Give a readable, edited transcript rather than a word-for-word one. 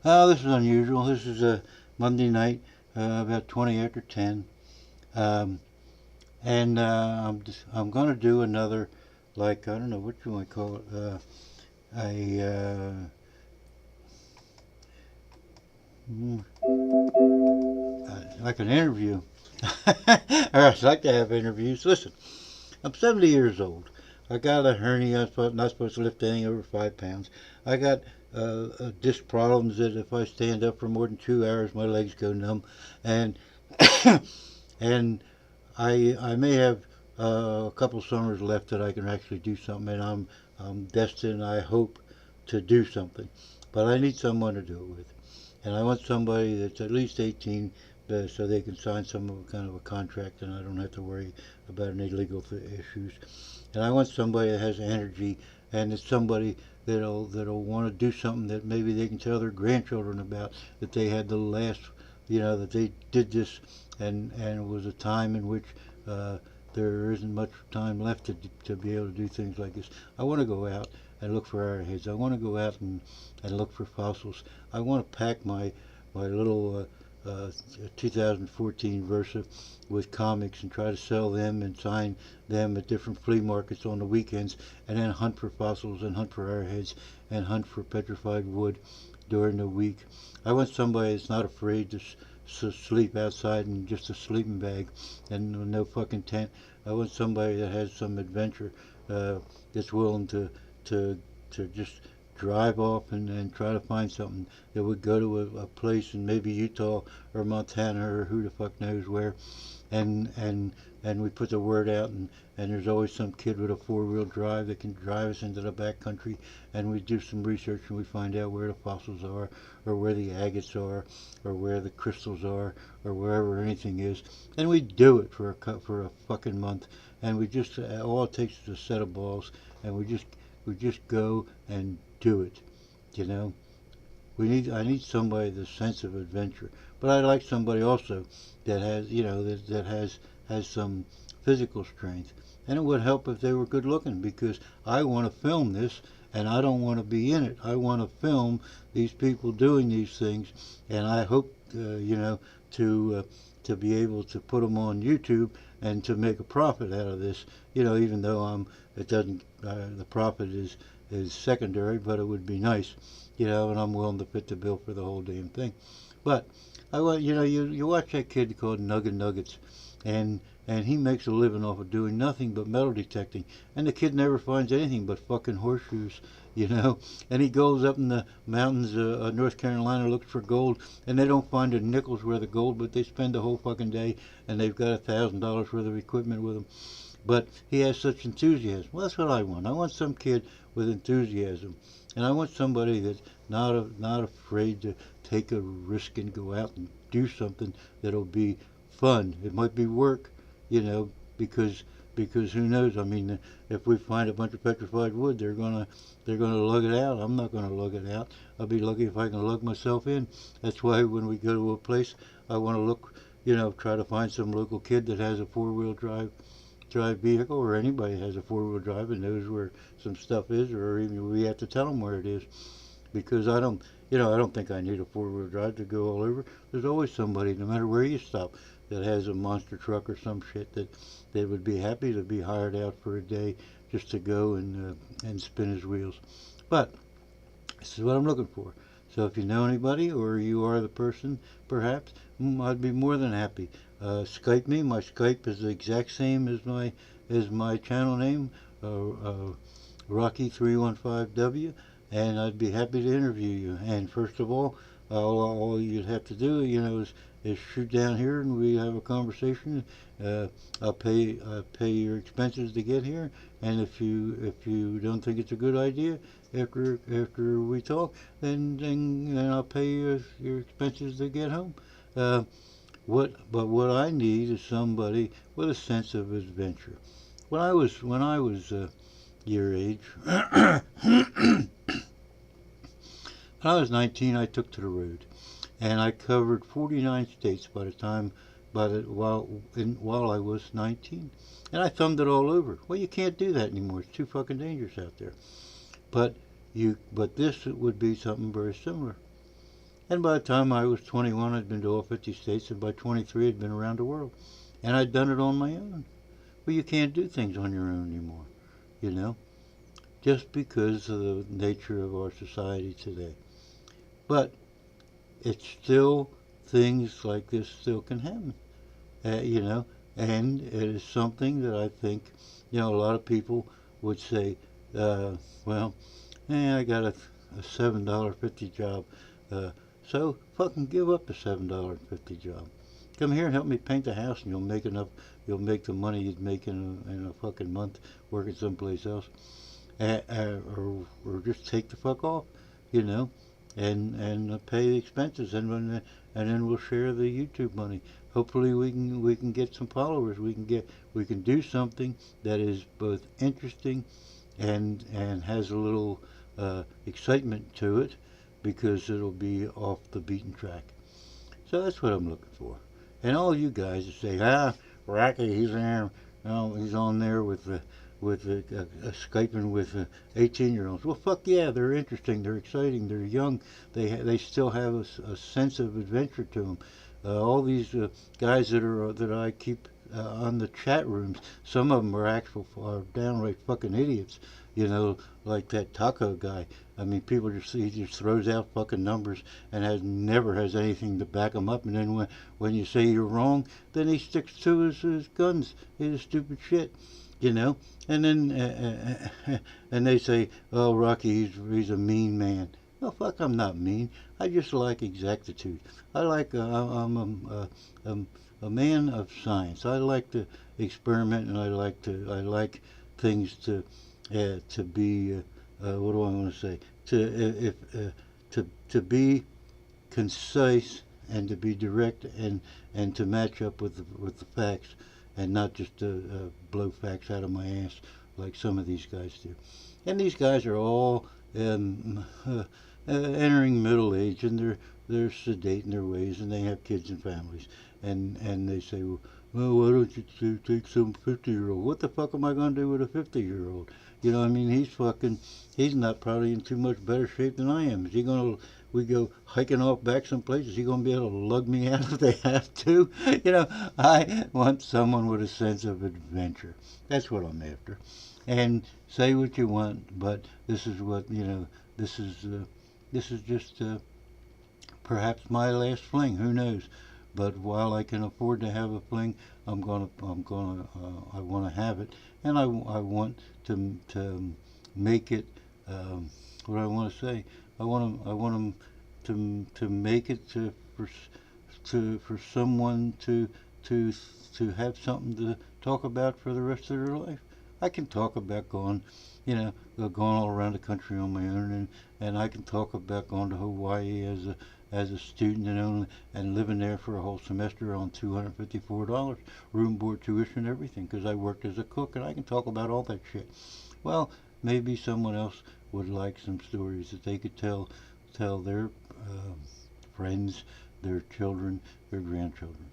Oh, this is unusual. This is a Monday night, about 20 after 10. Um, I'm going to do another, like, I don't know what you might call it, a, mm, like an interview. Or I'd like to have interviews. Listen, I'm 70 years old. I got a hernia. I'm not supposed to lift anything over 5 pounds. I got disc problems that if I stand up for more than 2 hours, my legs go numb. And and I may have a couple summers left that I can actually do something, and I'm destined, I hope, to do something. But I need someone to do it with, and I want somebody that's at least 18, so they can sign some kind of a contract, and I don't have to worry about any legal issues. And I want somebody that has energy, and it's somebody that'll want to do something that maybe they can tell their grandchildren about, that they had the last, that they did this, and it was a time in which uh, there isn't much time left to be able to do things like this. I want to go out and look for arrowheads. I want to go out and look for fossils. I want to pack my little 2014 Versa with comics and try to sell them and sign them at different flea markets on the weekends, and then hunt for fossils and hunt for arrowheads and hunt for petrified wood during the week. I want somebody that's not afraid to sleep outside in just a sleeping bag and no fucking tent. I want somebody that has some adventure, that's willing to to just drive off and try to find something, that would go to a place in maybe Utah or Montana or who the fuck knows where, and we put the word out, and there's always some kid with a four-wheel drive that can drive us into the back country, and we do some research and we find out where the fossils are, or where the agates are, or where the crystals are, or wherever anything is, and we do it for a fucking month, and we just, all it takes is a set of balls, and we just go and do it, you know. I need somebody with a sense of adventure, but I like somebody also that has, that has some physical strength. And it would help if they were good looking, because I want to film this, and I don't want to be in it. I want to film these people doing these things, and I hope, to be able to put them on YouTube and to make a profit out of this. Even though it doesn't, the profit is secondary, but it would be nice, and I'm willing to fit the bill for the whole damn thing. But I want, you watch that kid called Nugget Nuggets, and he makes a living off of doing nothing but metal detecting, and the kid never finds anything but fucking horseshoes, you know. And he goes up in the mountains of North Carolina, looks for gold, and they don't find a nickel's worth of gold, but they spend the whole fucking day, and they've got $1,000 worth of equipment with them. But he has such enthusiasm. Well, that's what I want. I want some kid with enthusiasm, and I want somebody that's not afraid to take a risk and go out and do something that'll be fun. It might be work, you know, because who knows? I mean, if we find a bunch of petrified wood, they're gonna lug it out. I'm not gonna lug it out. I'll be lucky if I can lug myself in. That's why when we go to a place, I want to look, try to find some local kid that has a four-wheel drive vehicle, or anybody has a four-wheel drive and knows where some stuff is, or even we have to tell them where it is, because I don't think I need a four-wheel drive to go all over. There's always somebody, no matter where you stop, that has a monster truck or some shit that they would be happy to be hired out for a day just to go and spin his wheels. But this is what I'm looking for. So if you know anybody, or you are the person, perhaps, I'd be more than happy. Skype me. My Skype is the exact same as my channel name, Rocky315W, and I'd be happy to interview you. And first of all you'd have to do, is shoot down here and we have a conversation. Uh, I'll pay your expenses to get here, and if you don't think it's a good idea after we talk, then I'll pay your expenses to get home. Uh, what I need is somebody with a sense of adventure. When I was your age, when I was 19, I took to the road, and I covered 49 states by the time by the while I was 19, and I thumbed it all over. Well, you can't do that anymore. It's too fucking dangerous out there. But this would be something very similar. And by the time I was 21, I'd been to all 50 states, and by 23, I'd been around the world. And I'd done it on my own. Well, you can't do things on your own anymore, you know, just because of the nature of our society today. But it's still, things like this still can happen, you know, and it is something that I think, you know, a lot of people would say, well, I got a $7.50 job, uh, so fucking give up the $7.50 job. Come here and help me paint the house, and you'll make enough. You'll make the money you'd make in a fucking month working someplace else, or just take the fuck off, you know, and pay the expenses, and then we'll share the YouTube money. Hopefully we can get some followers. We can do something that is both interesting and has a little excitement to it, because it'll be off the beaten track. So that's what I'm looking for. And all you guys that say, Rocky, he's there, he's on there with Skyping with 18-year-olds. Well, fuck yeah, they're interesting, they're exciting, they're young, they still have a sense of adventure to them. All these guys that I keep on the chat rooms, some of them are downright fucking idiots. You know, like that taco guy. I mean, he just throws out fucking numbers and never has anything to back them up. And then when you say you're wrong, then he sticks to his guns, his stupid shit, you know. And then and they say, oh, Rocky, he's a mean man. No, fuck, I'm not mean. I just like exactitude. I'm a man of science. I like to experiment, and I like things to be what do I want to say, to be concise, and to be direct, and to match up with the facts, and not just blow facts out of my ass like some of these guys do. And these guys are all entering middle age, and they're sedate in their ways, and they have kids and families, and they say, well, why don't you take some 50-year-old? What the fuck am I going to do with a 50-year-old? You know, I mean, he's not probably in too much better shape than I am. Is he going to, we go hiking off back someplace, is he going to be able to lug me out if they have to? You know, I want someone with a sense of adventure. That's what I'm after. And say what you want, but this is what, you know, this is just perhaps my last fling. Who knows? But while I can afford to have a fling, I want to have it, and I want to make it. What I want to say, I want to make it for someone to have something to talk about for the rest of their life. I can talk about going all around the country on my own, and I can talk about going to Hawaii as a student, and living there for a whole semester on $254, room, board, tuition, everything, because I worked as a cook, and I can talk about all that shit. Well, maybe someone else would like some stories that they could tell their friends, their children, their grandchildren.